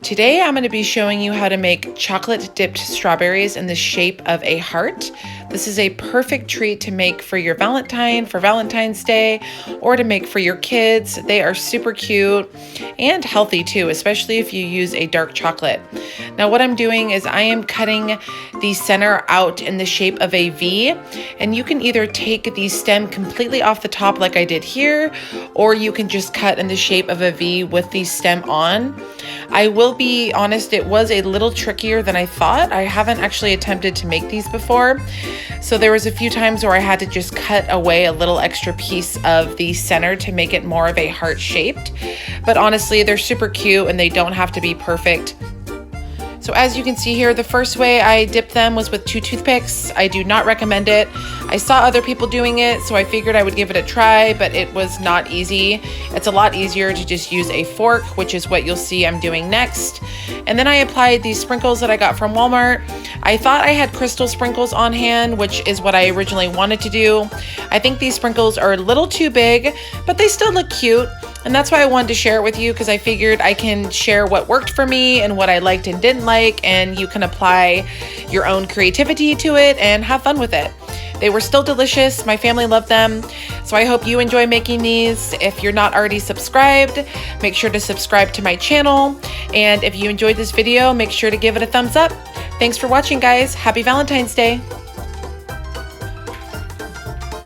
Today I'm going to be showing you how to make chocolate dipped strawberries in the shape of a heart. This is a perfect treat to make for your Valentine, for Valentine's Day, or to make for your kids. They are super cute and healthy too, especially if you use a dark chocolate. Now what I'm doing is I am cutting the center out in the shape of a V, and you can either take the stem completely off the top like I did here, or you can just cut in the shape of a V with the stem on. I will be honest, it was a little trickier than I thought. I haven't actually attempted to make these before. So there was a few times where I had to just cut away a little extra piece of the center to make it more of a heart shaped. But honestly, they're super cute and they don't have to be perfect. So as you can see here, the first way I dipped them was with 2 toothpicks. I do not recommend it. I saw other people doing it, so I figured I would give it a try, but it was not easy. It's a lot easier to just use a fork, which is what you'll see I'm doing next. And then I applied these sprinkles that I got from Walmart. I thought I had crystal sprinkles on hand, which is what I originally wanted to do. I think these sprinkles are a little too big, but they still look cute. And that's why I wanted to share it with you, because I figured I can share what worked for me and what I liked and didn't like, and you can apply your own creativity to it and have fun with it. They were still delicious. My family loved them. So I hope you enjoy making these. If you're not already subscribed, make sure to subscribe to my channel. And if you enjoyed this video, make sure to give it a thumbs up. Thanks for watching, guys. Happy Valentine's Day.